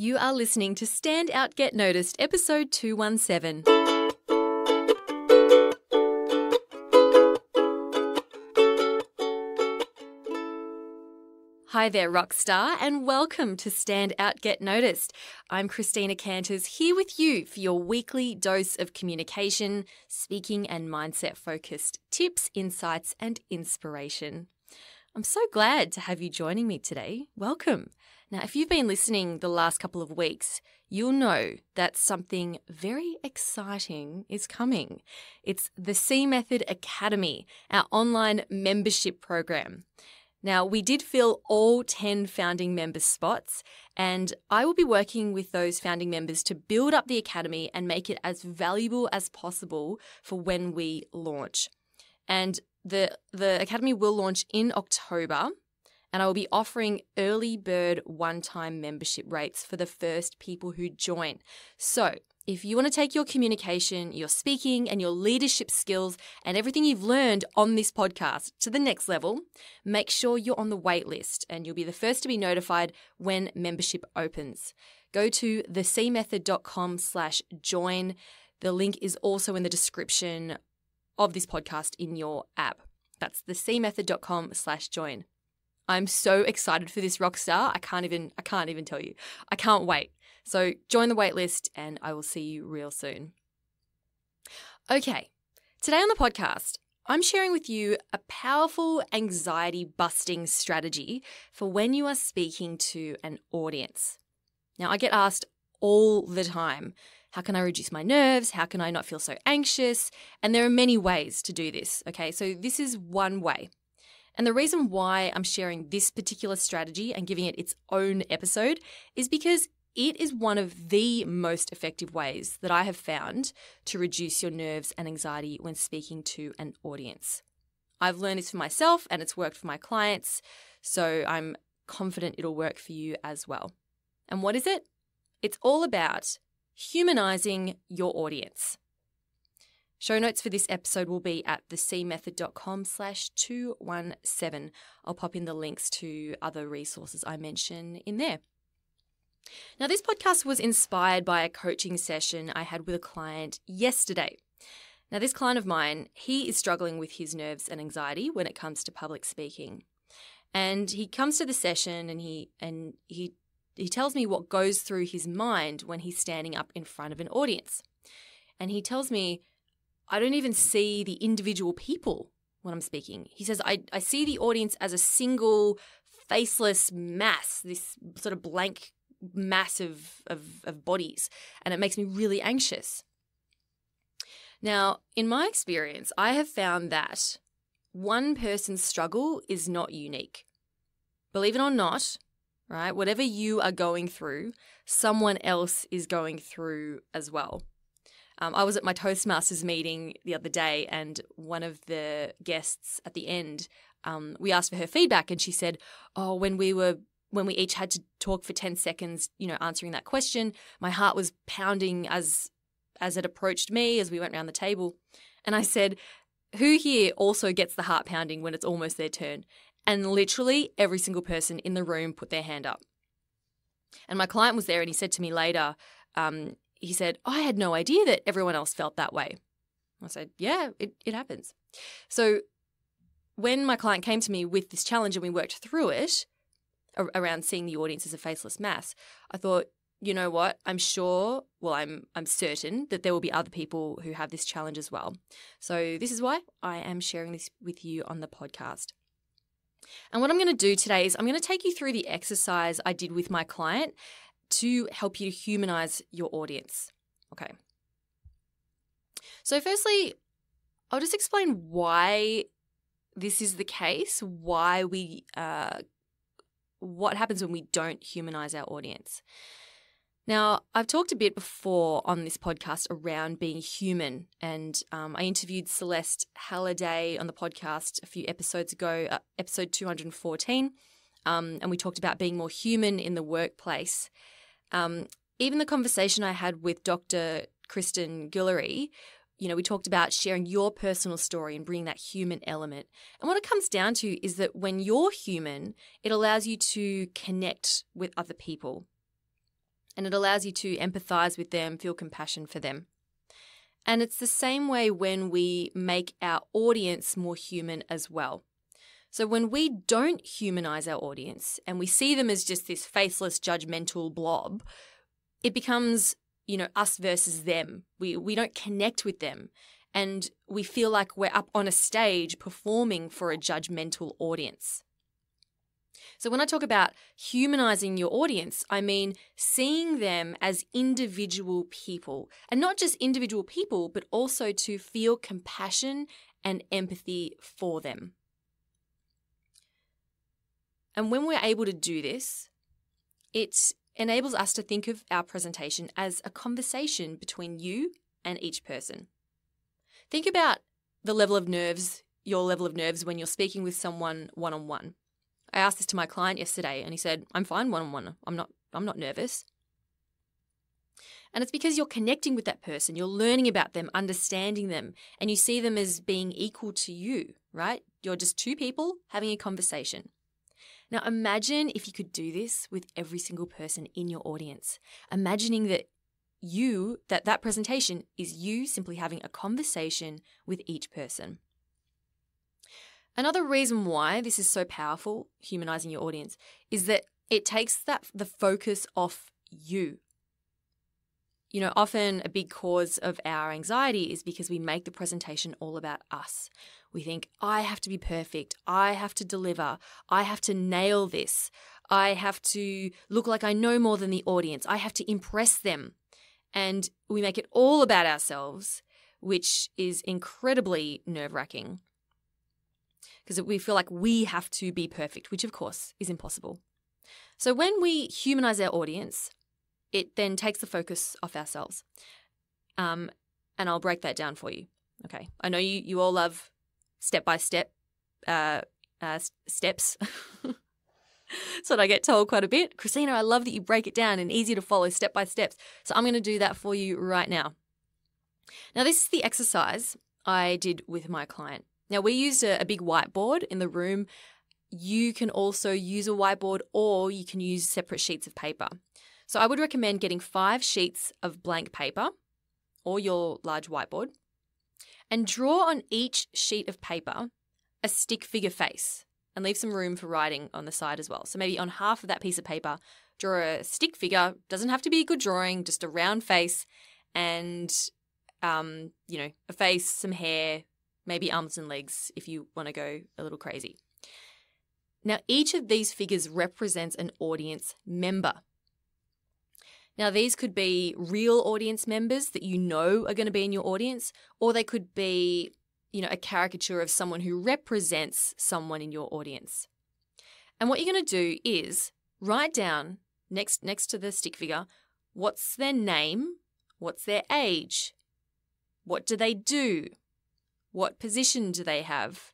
You are listening to Stand Out, Get Noticed, episode 217. Hi there, Rockstar, and welcome to Stand Out, Get Noticed. I'm Christina Canters, here with you for your weekly dose of communication, speaking and mindset-focused tips, insights and inspiration. I'm so glad to have you joining me today. Welcome. Now, if you've been listening the last couple of weeks, you'll know that something very exciting is coming. It's the C Method Academy, our online membership program. Now, we did fill all 10 founding members' spots, and I will be working with those founding members to build up the academy and make it as valuable as possible for when we launch. And the academy will launch in October, and I will be offering early bird one-time membership rates for the first people who join. So if you want to take your communication, your speaking and your leadership skills and everything you've learned on this podcast to the next level, make sure you're on the wait list and you'll be the first to be notified when membership opens. Go to thecmethod.com/join. The link is also in the description of this podcast in your app. That's thecmethod.com/join. I'm so excited for this, Rockstar. I can't even tell you. I can't wait. So join the waitlist and I will see you real soon. Okay, today on the podcast, I'm sharing with you a powerful anxiety-busting strategy for when you are speaking to an audience. Now, I get asked all the time, how can I reduce my nerves? How can I not feel so anxious? And there are many ways to do this, okay? So this is one way. And the reason why I'm sharing this particular strategy and giving it its own episode is because it is one of the most effective ways that I have found to reduce your nerves and anxiety when speaking to an audience. I've learned this for myself and it's worked for my clients, so I'm confident it'll work for you as well. And what is it? It's all about humanizing your audience. Show notes for this episode will be at thecmethod.com/217. I'll pop in the links to other resources I mention in there. Now, this podcast was inspired by a coaching session I had with a client yesterday. Now, this client of mine, he is struggling with his nerves and anxiety when it comes to public speaking. And he comes to the session and he tells me what goes through his mind when he's standing up in front of an audience. And he tells me, I don't even see the individual people when I'm speaking. He says, I see the audience as a single faceless mass, this sort of blank mass of bodies, and it makes me really anxious. Now, in my experience, I have found that one person's struggle is not unique. Believe it or not, right, whatever you are going through, someone else is going through as well. I was at my Toastmasters meeting the other day and one of the guests at the end, we asked for her feedback and she said, when we each had to talk for 10 seconds, answering that question, my heart was pounding as it approached me as we went around the table. And I said, who here also gets the heart pounding when it's almost their turn? And literally every single person in the room put their hand up. And my client was there and he said to me later, he said, I had no idea that everyone else felt that way. I said, yeah, it happens. So when my client came to me with this challenge and we worked through it around seeing the audience as a faceless mass, I thought, you know what, I'm certain that there will be other people who have this challenge as well. So this is why I am sharing this with you on the podcast. And what I'm going to do today is I'm going to take you through the exercise I did with my client to help you to humanize your audience. Okay. So firstly, I'll just explain why this is the case, why what happens when we don't humanize our audience. Now, I've talked a bit before on this podcast around being human, and I interviewed Celeste Halliday on the podcast a few episodes ago, episode 214, and we talked about being more human in the workplace. Even the conversation I had with Dr. Kristen Guillory, we talked about sharing your personal story and bringing that human element. And what it comes down to is that when you're human, it allows you to connect with other people. And it allows you to empathize with them, feel compassion for them. And it's the same way when we make our audience more human as well. So when we don't humanize our audience and we see them as just this faceless, judgmental blob, it becomes, us versus them. We don't connect with them. And we feel like we're up on a stage performing for a judgmental audience. So when I talk about humanizing your audience, I mean seeing them as individual people, and not just individual people, but also to feel compassion and empathy for them. And when we're able to do this, it enables us to think of our presentation as a conversation between you and each person. Think about the level of nerves, your level of nerves when you're speaking with someone one-on-one. I asked this to my client yesterday and he said, I'm fine one-on-one. I'm not nervous. And it's because you're connecting with that person. You're learning about them, understanding them, and you see them as being equal to you, right? You're just two people having a conversation. Now imagine if you could do this with every single person in your audience. Imagining that that presentation is you simply having a conversation with each person. Another reason why this is so powerful, humanizing your audience, is that it takes the focus off you. Often a big cause of our anxiety is because we make the presentation all about us. We think, I have to be perfect. I have to deliver. I have to nail this. I have to look like I know more than the audience. I have to impress them. And we make it all about ourselves, which is incredibly nerve-wracking because we feel like we have to be perfect, which of course is impossible. So when we humanize our audience, it then takes the focus off ourselves. And I'll break that down for you. Okay. I know you all love step-by-step steps. That's what I get told quite a bit. Christina, I love that you break it down and easy to follow step-by-steps. So I'm going to do that for you right now. Now, this is the exercise I did with my client. Now, we used a big whiteboard in the room. You can also use a whiteboard or you can use separate sheets of paper. So I would recommend getting 5 sheets of blank paper or your large whiteboard and draw on each sheet of paper a stick figure face and leave some room for writing on the side as well. So maybe on half of that piece of paper, draw a stick figure. Doesn't have to be a good drawing, just a round face and, a face, some hair, maybe arms and legs if you want to go a little crazy. Now, each of these figures represents an audience member. Now, these could be real audience members that you know are going to be in your audience, or they could be, a caricature of someone who represents someone in your audience. And what you're going to do is write down next to the stick figure, what's their name, what's their age, what do they do, what position do they have?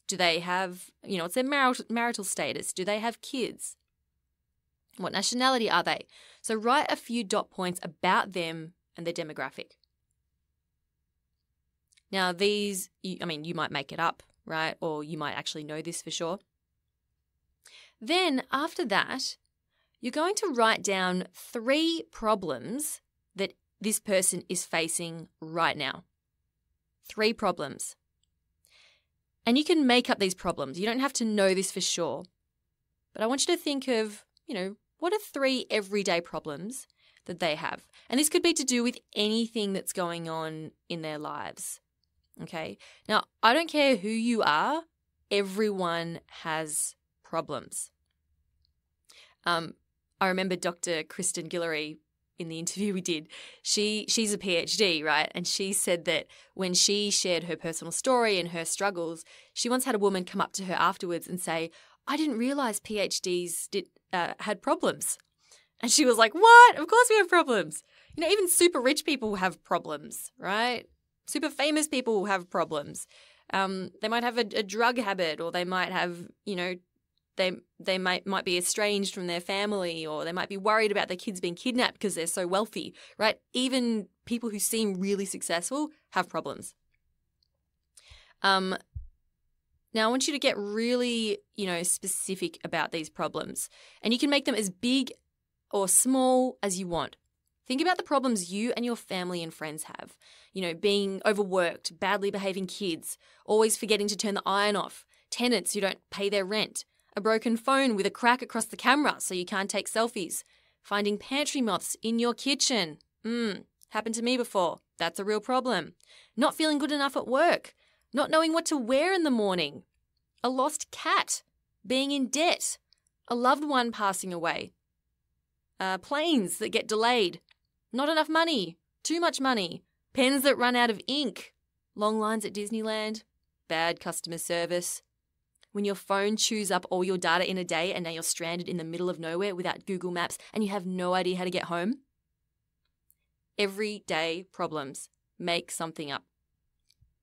Do they have, what's their marital status? Do they have kids? What nationality are they? So write a few dot points about them and their demographic. Now these, you might make it up, right? Or you might actually know this for sure. Then after that, you're going to write down 3 problems that this person is facing right now. 3 problems. And you can make up these problems. You don't have to know this for sure. But I want you to think of, what are 3 everyday problems that they have? And this could be to do with anything that's going on in their lives. Okay? Now, I don't care who you are. Everyone has problems. I remember Dr. Kristen Guillory in the interview we did, she's a PhD, right? And she said that when she shared her personal story and her struggles, she once had a woman come up to her afterwards and say, I didn't realize PhDs had problems. And she was like, what? Of course we have problems. Even super rich people have problems, right? Super famous people have problems. They might have a drug habit, or they might have, they might be estranged from their family, or they might be worried about their kids being kidnapped because they're so wealthy, right? Even people who seem really successful have problems. Now, I want you to get really, specific about these problems, and you can make them as big or small as you want. Think about the problems you and your family and friends have. Being overworked, badly behaving kids, always forgetting to turn the iron off, tenants who don't pay their rent, a broken phone with a crack across the camera so you can't take selfies, finding pantry moths in your kitchen. Happened to me before. That's a real problem. Not feeling good enough at work, not knowing what to wear in the morning, a lost cat, being in debt, a loved one passing away, planes that get delayed, not enough money, too much money, pens that run out of ink, long lines at Disneyland, bad customer service, when your phone chews up all your data in a day and now you're stranded in the middle of nowhere without Google Maps and you have no idea how to get home. Everyday problems. Make something up.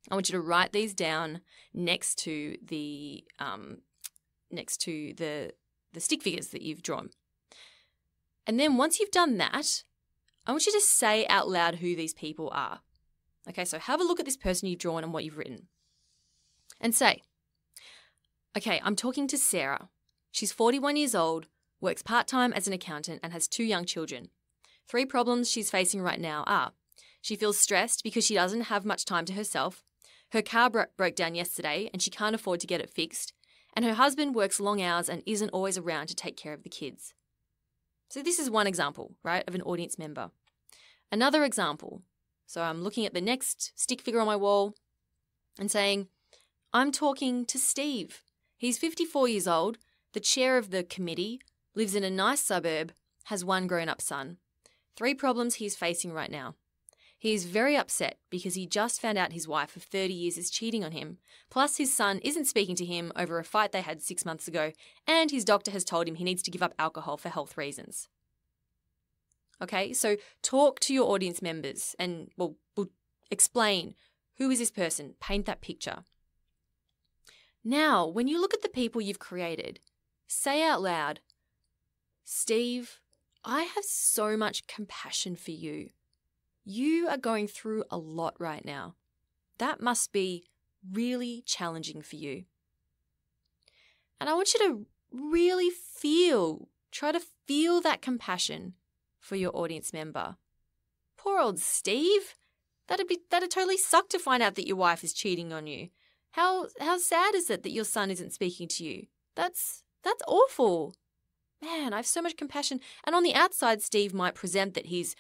I want you to write these down next to the stick figures that you've drawn. And then once you've done that, I want you to say out loud who these people are. Okay, so have a look at this person you've drawn and what you've written. And say, okay, I'm talking to Sarah. She's 41 years old, works part-time as an accountant and has 2 young children. 3 problems she's facing right now are: she feels stressed because she doesn't have much time to herself, her car broke down yesterday and she can't afford to get it fixed, and her husband works long hours and isn't always around to take care of the kids. So this is one example, right, of an audience member. Another example, so I'm looking at the next stick figure on my wall and saying, I'm talking to Steve. He's 54 years old, the chair of the committee, lives in a nice suburb, has 1 grown-up son. 3 problems he's facing right now. He is very upset because he just found out his wife of 30 years is cheating on him, plus his son isn't speaking to him over a fight they had 6 months ago, and his doctor has told him he needs to give up alcohol for health reasons. Okay, so talk to your audience members and we'll explain, who is this person? Paint that picture. Now, when you look at the people you've created, say out loud, Steve, I have so much compassion for you. You are going through a lot right now. That must be really challenging for you. And I want you to really try to feel that compassion for your audience member. Poor old Steve. That'd totally suck to find out that your wife is cheating on you. How sad is it that your son isn't speaking to you? That's awful. Man, I have so much compassion. And on the outside, Steve might present that he's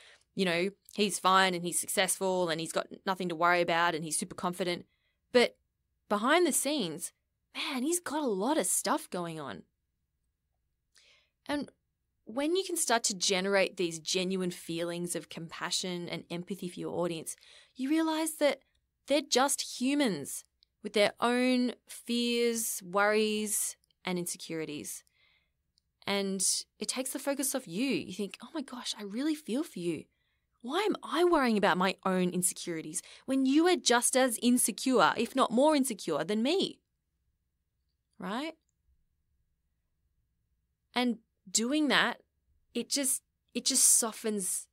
fine and he's successful and he's got nothing to worry about and he's super confident. But behind the scenes, man, he's got a lot of stuff going on. And when you can start to generate these genuine feelings of compassion and empathy for your audience, you realize that they're just humans with their own fears, worries, and insecurities. And it takes the focus off you. You think, oh my gosh, I really feel for you. Why am I worrying about my own insecurities when you are just as insecure, if not more insecure than me? Right? And doing that, it just softens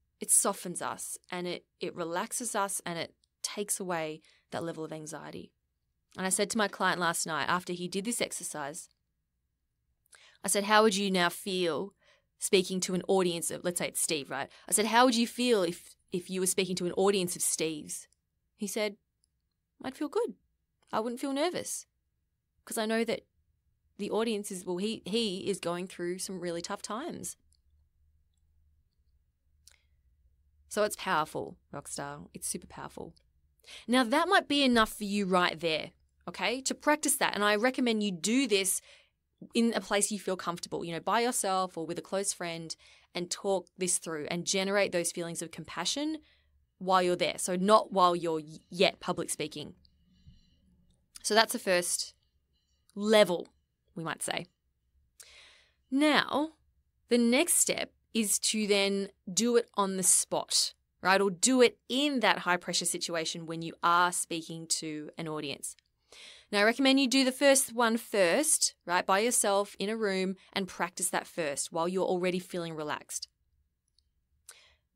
us and it relaxes us and it takes away that level of anxiety. And I said to my client last night after he did this exercise, I said, how would you now feel speaking to an audience of, let's say it's Steve, right? I said, how would you feel if you were speaking to an audience of Steves? He said, I'd feel good. I wouldn't feel nervous because I know that the audience is, he is going through some really tough times. So it's powerful, Rockstar. It's super powerful. Now that might be enough for you right there, okay, to practice that. And I recommend you do this in a place you feel comfortable, by yourself or with a close friend, and talk this through and generate those feelings of compassion while you're there. So not while you're yet public speaking. So that's the first level, we might say. Now, the next step is to then do it on the spot, right? Or do it in that high pressure situation when you are speaking to an audience. Now, I recommend you do the first one first, right, by yourself in a room and practice that first while you're already feeling relaxed.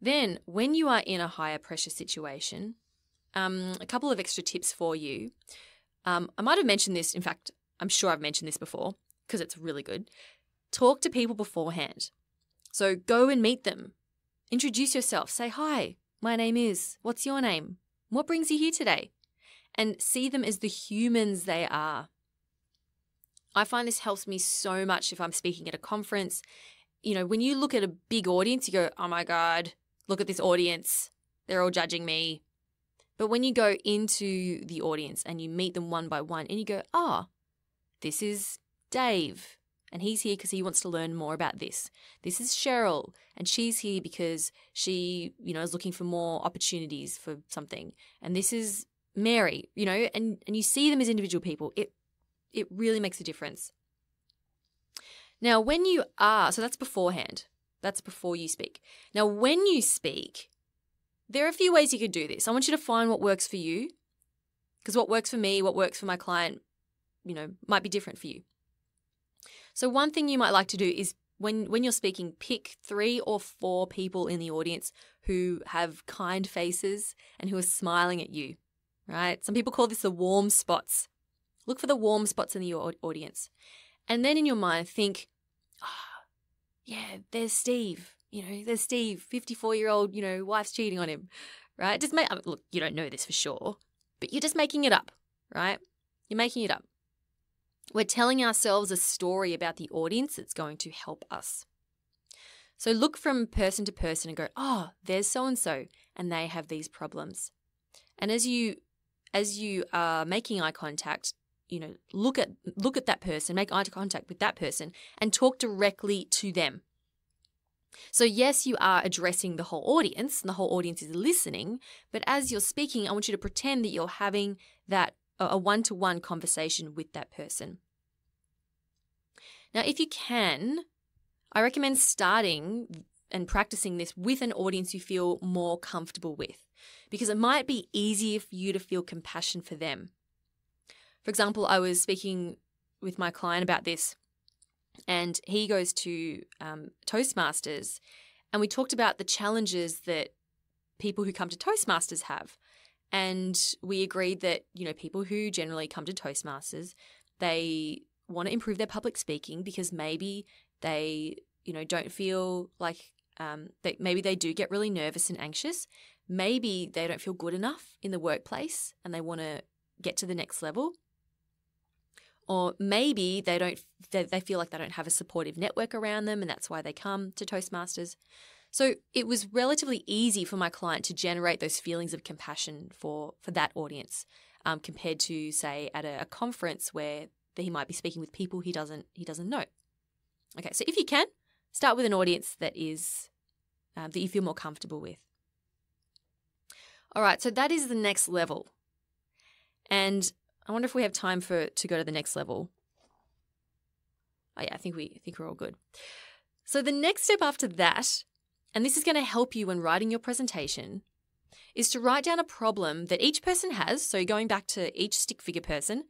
Then, when you are in a higher pressure situation, a couple of extra tips for you. I might have mentioned this. In fact, I'm sure I've mentioned this before because it's really good. Talk to people beforehand. So go and meet them. Introduce yourself. Say, hi, my name is, what's your name? What brings you here today? And see them as the humans they are. I find this helps me so much if I'm speaking at a conference. You know, when you look at a big audience, you go, oh my God, look at this audience. They're all judging me. But when you go into the audience and you meet them one by one and you go, oh, this is Dave and he's here because he wants to learn more about this. This is Cheryl and she's here because she, is looking for more opportunities for something. And this is Mary, and you see them as individual people. It really makes a difference. Now, so that's beforehand. That's before you speak. Now, when you speak, there are a few ways you could do this. I want you to find what works for you, because what works for me, what works for my client, might be different for you. So one thing you might like to do is when you're speaking, pick 3 or 4 people in the audience who have kind faces and who are smiling at you, right? Some people call this the warm spots. Look for the warm spots in your audience. And then in your mind, think, yeah, there's Steve. There's Steve, 54-year-old, wife's cheating on him, right? Look, you don't know this for sure, but you're just making it up, right? You're making it up. We're telling ourselves a story about the audience that's going to help us. So look from person to person and go, oh, there's so-and-so, and they have these problems. And as you are making eye contact, look at that person, make eye contact with that person and talk directly to them. So yes, you are addressing the whole audience and the whole audience is listening, but as you're speaking, I want you to pretend that you're having a one-to-one conversation with that person. Now, if you can, I recommend starting and practicing this with an audience you feel more comfortable with, because it might be easier for you to feel compassion for them. For example, I was speaking with my client about this, and he goes to Toastmasters, and we talked about the challenges that people who come to Toastmasters have. And we agreed that, people who generally come to Toastmasters, they want to improve their public speaking because maybe they, don't feel like maybe they do get really nervous and anxious. Maybe they don't feel good enough in the workplace and they want to get to the next level. Or maybe they feel like they don't have a supportive network around them and that's why they come to Toastmasters. So it was relatively easy for my client to generate those feelings of compassion for that audience compared to, say, at a conference where he might be speaking with people he doesn't know. Okay, so if you can, start with an audience that is that you feel more comfortable with. All right, so that is the next level. And I wonder if we have time to go to the next level. Oh yeah, I think we're all good. So the next step after that, and this is going to help you when writing your presentation, is to write down a problem that each person has. So going back to each stick figure person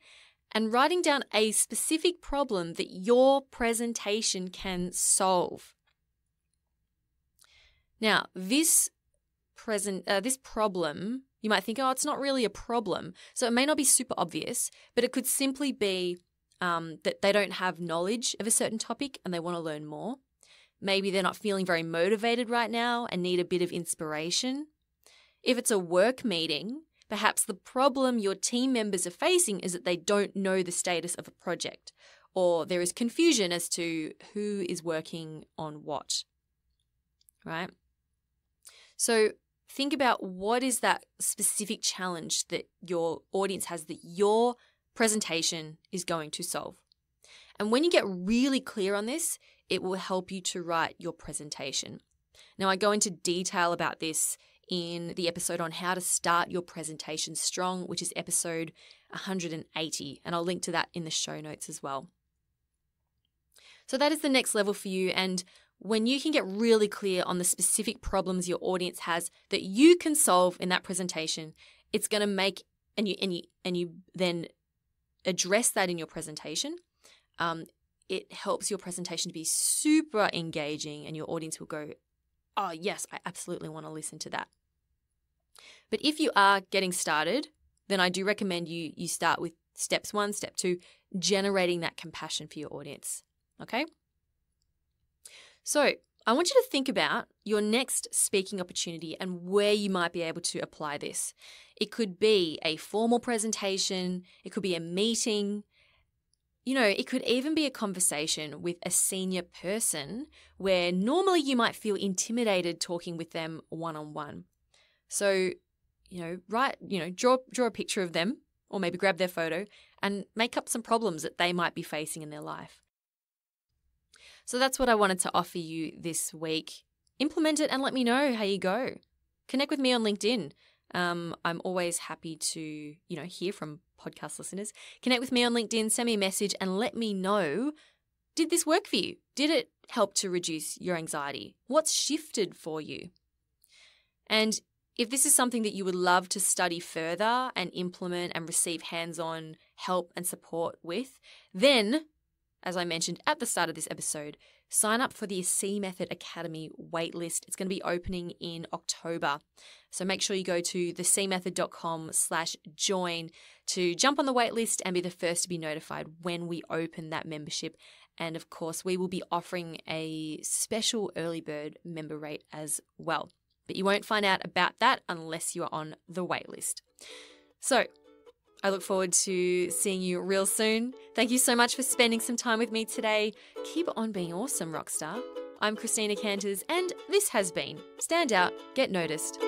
and writing down a specific problem that your presentation can solve. Now, this problem, you might think, oh, it's not really a problem. So it may not be super obvious, but it could simply be that they don't have knowledge of a certain topic and they want to learn more. Maybe they're not feeling very motivated right now and need a bit of inspiration. If it's a work meeting, perhaps the problem your team members are facing is that they don't know the status of a project, or there is confusion as to who is working on what, right? So think about what is that specific challenge that your audience has that your presentation is going to solve. And when you get really clear on this, it will help you to write your presentation. Now, I go into detail about this in the episode on how to start your presentation strong, which is episode 180, and I'll link to that in the show notes as well. So that is the next level for you, and when you can get really clear on the specific problems your audience has that you can solve in that presentation, it's going to make, and you then address that in your presentation, it helps your presentation to be super engaging and your audience will go, oh yes, I absolutely want to listen to that. But if you are getting started, then I do recommend you start with steps 1, step 2, generating that compassion for your audience. Okay? So I want you to think about your next speaking opportunity and where you might be able to apply this. It could be a formal presentation, it could be a meeting. It could even be a conversation with a senior person where normally you might feel intimidated talking with them one-on-one. So, draw a picture of them or maybe grab their photo and make up some problems that they might be facing in their life. So that's what I wanted to offer you this week. Implement it and let me know how you go. Connect with me on LinkedIn. I'm always happy to, hear from podcast listeners. Connect with me on LinkedIn, send me a message and let me know, did this work for you? Did it help to reduce your anxiety? What's shifted for you? And if this is something that you would love to study further and implement and receive hands-on help and support with, then, as I mentioned at the start of this episode, sign up for the C Method Academy waitlist. It's going to be opening in October. So make sure you go to thecmethod.com/join to jump on the waitlist and be the first to be notified when we open that membership. And of course, we will be offering a special early bird member rate as well. But you won't find out about that unless you are on the waitlist. So I look forward to seeing you real soon. Thank you so much for spending some time with me today. Keep on being awesome, Rockstar. I'm Christina Canters, and this has been Stand Out, Get Noticed.